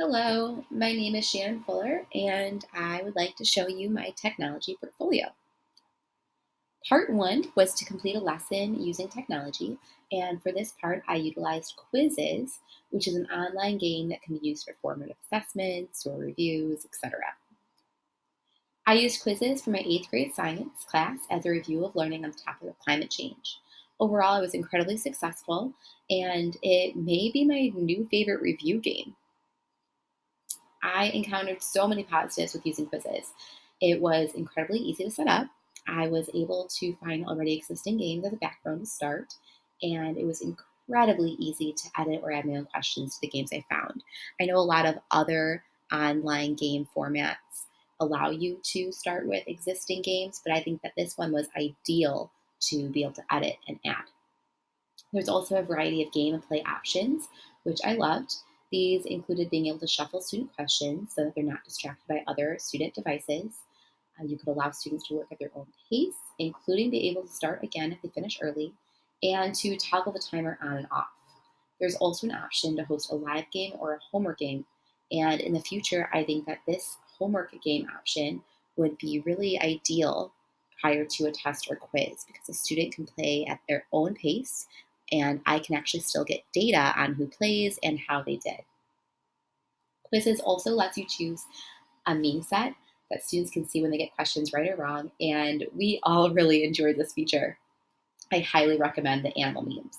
Hello, my name is Shannon Fuller, and I would like to show you my technology portfolio. Part one was to complete a lesson using technology, and for this part, I utilized Quizzes, which is an online game that can be used for formative assessments or reviews, etc. I used Quizzes for my eighth grade science class as a review of learning on the topic of climate change. Overall, I was incredibly successful, and it may be my new favorite review game. I encountered so many positives with using quizzes. It was incredibly easy to set up. I was able to find already existing games as a backbone to start, and it was incredibly easy to edit or add my own questions to the games I found. I know a lot of other online game formats allow you to start with existing games, but I think that this one was ideal to be able to edit and add. There's also a variety of game and play options, which I loved. These included being able to shuffle student questions so that they're not distracted by other student devices. You could allow students to work at their own pace, including be able to start again if they finish early, and to toggle the timer on and off. There's also an option to host a live game or a homework game. And in the future, I think that this homework game option would be really ideal prior to a test or quiz because a student can play at their own pace and I can actually still get data on who plays and how they did. Quizzes also lets you choose a meme set that students can see when they get questions right or wrong, and we all really enjoyed this feature. I highly recommend the animal memes.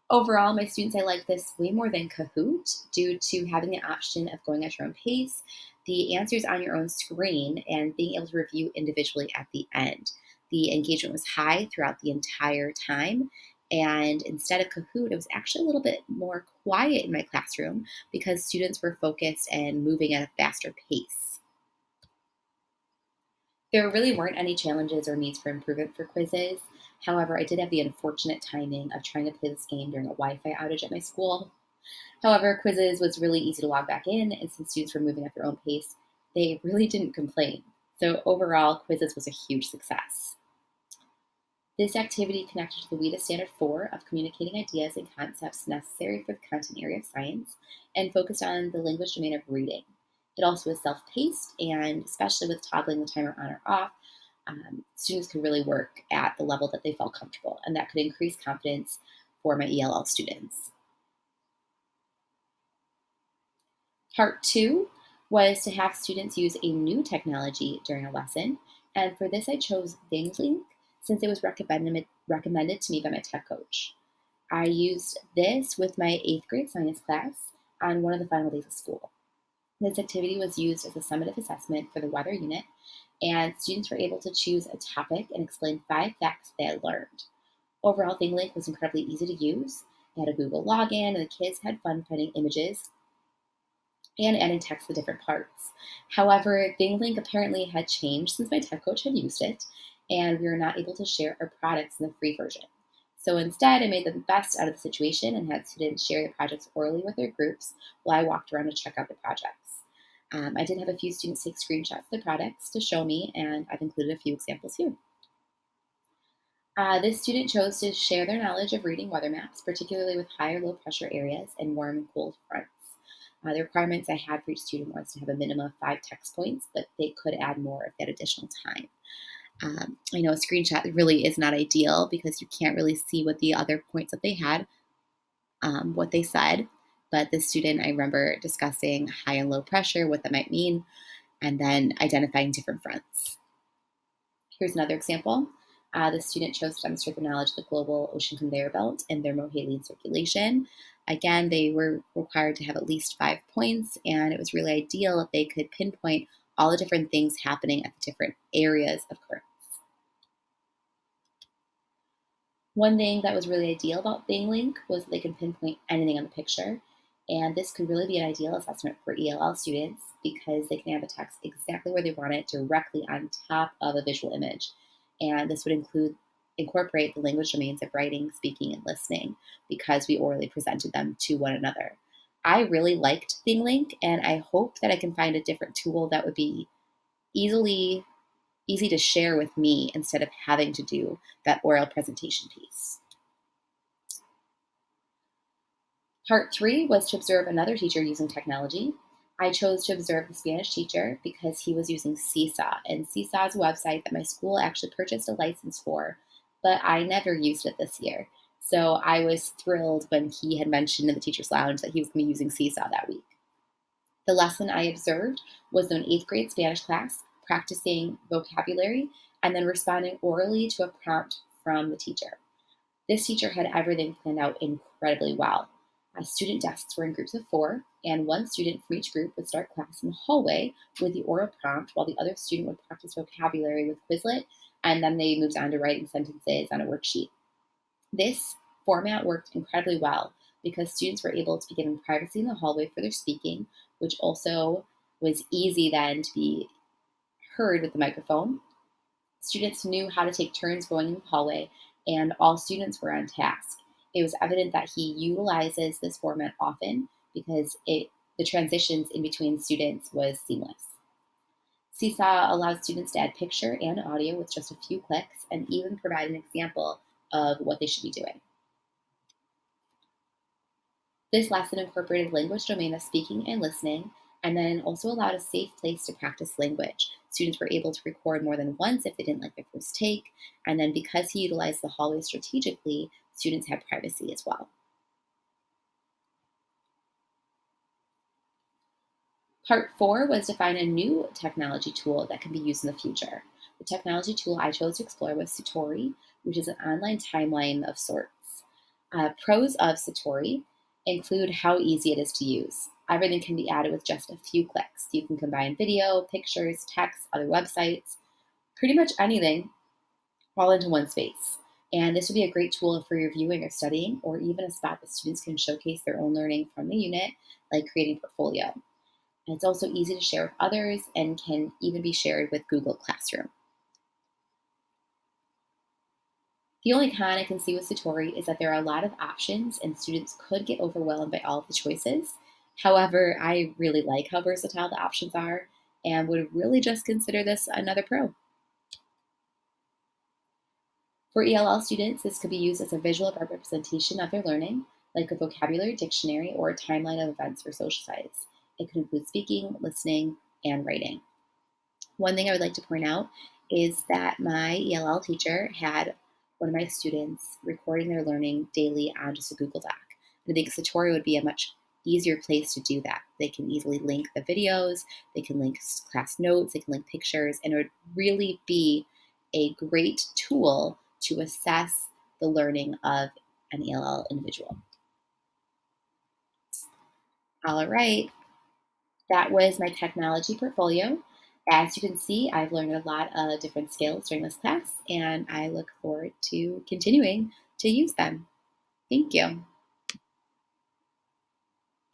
Overall, my students, I like this way more than Kahoot due to having the option of going at your own pace, the answers on your own screen, and being able to review individually at the end. The engagement was high throughout the entire time. And instead of Kahoot, it was actually a little bit more quiet in my classroom because students were focused and moving at a faster pace. There really weren't any challenges or needs for improvement for quizzes. However, I did have the unfortunate timing of trying to play this game during a Wi Fi outage at my school. However, quizzes was really easy to log back in, and since students were moving at their own pace, they really didn't complain. So, overall, quizzes was a huge success. This activity connected to the WIDA Standard 4 of communicating ideas and concepts necessary for the content area of science and focused on the language domain of reading. It also is self paced, and especially with toggling the timer on or off, students could really work at the level that they felt comfortable, and that could increase confidence for my ELL students. Part two was to have students use a new technology during a lesson, and for this I chose ThingLink since it was recommended to me by my tech coach. I used this with my eighth grade science class on one of the final days of school. This activity was used as a summative assessment for the weather unit, and students were able to choose a topic and explain 5 facts they had learned. Overall, ThingLink was incredibly easy to use. It had a Google login, and the kids had fun finding images and adding text to different parts. However, ThingLink apparently had changed since my tech coach had used it, and we were not able to share our products in the free version. So instead, I made the best out of the situation and had students share the projects orally with their groups while I walked around to check out the projects. I did have a few students take screenshots of the products to show me, and I've included a few examples here. This student chose to share their knowledge of reading weather maps, particularly with high or low pressure areas and warm and cold fronts. The requirements I had for each student was to have a minimum of 5 text points, but they could add more if they had additional time. I know a screenshot really is not ideal because you can't really see what the other points that they had, what they said. But this student, I remember discussing high and low pressure, what that might mean, and then identifying different fronts. Here's another example. The student chose to demonstrate their knowledge of the global ocean conveyor belt and thermohaline circulation. Again, they were required to have at least 5 points, and it was really ideal if they could pinpoint all the different things happening at the different areas of currents. One thing that was really ideal about ThingLink was that they could pinpoint anything on the picture, and this could really be an ideal assessment for ELL students because they can have the text exactly where they want it directly on top of a visual image. And this would incorporate the language domains of writing, speaking, and listening because we orally presented them to one another. I really liked ThingLink, and I hope that I can find a different tool that would be easy to share with me instead of having to do that oral presentation piece. Part three was to observe another teacher using technology. I chose to observe the Spanish teacher because he was using Seesaw, and Seesaw is a website that my school actually purchased a license for, but I never used it this year. So I was thrilled when he had mentioned in the teacher's lounge that he was going to be using Seesaw that week. The lesson I observed was an eighth grade Spanish class, practicing vocabulary and then responding orally to a prompt from the teacher. This teacher had everything planned out incredibly well. Student desks were in groups of four, and one student from each group would start class in the hallway with the oral prompt, while the other student would practice vocabulary with Quizlet, and then they moved on to writing sentences on a worksheet. This format worked incredibly well because students were able to be given privacy in the hallway for their speaking, which also was easy then to be heard with the microphone. Students knew how to take turns going in the hallway, and all students were on task. It was evident that he utilizes this format often because the transitions in between students was seamless. Seesaw allows students to add picture and audio with just a few clicks and even provide an example of what they should be doing. This lesson incorporated language domain of speaking and listening, and then also allowed a safe place to practice language. Students were able to record more than once if they didn't like their first take, and then because he utilized the hallway strategically, students had privacy as well. Part four was to find a new technology tool that can be used in the future. The technology tool I chose to explore was Satori, which is an online timeline of sorts. Pros of Satori include how easy it is to use. Everything can be added with just a few clicks. You can combine video, pictures, text, other websites, pretty much anything all into one space. And this would be a great tool for reviewing or studying, or even a spot that students can showcase their own learning from the unit, like creating a portfolio. And it's also easy to share with others and can even be shared with Google Classroom. The only con I can see with Satori is that there are a lot of options and students could get overwhelmed by all of the choices. However, I really like how versatile the options are and would really just consider this another pro. For ELL students, this could be used as a visual representation of their learning, like a vocabulary dictionary or a timeline of events for social studies. It could include speaking, listening, and writing. One thing I would like to point out is that my ELL teacher had one of my students recording their learning daily on just a Google Doc. And I think Satori would be a much easier place to do that. They can easily link the videos, they can link class notes, they can link pictures, and it would really be a great tool to assess the learning of an ELL individual. All right, that was my technology portfolio. As you can see, I've learned a lot of different skills during this class, and I look forward to continuing to use them. Thank you.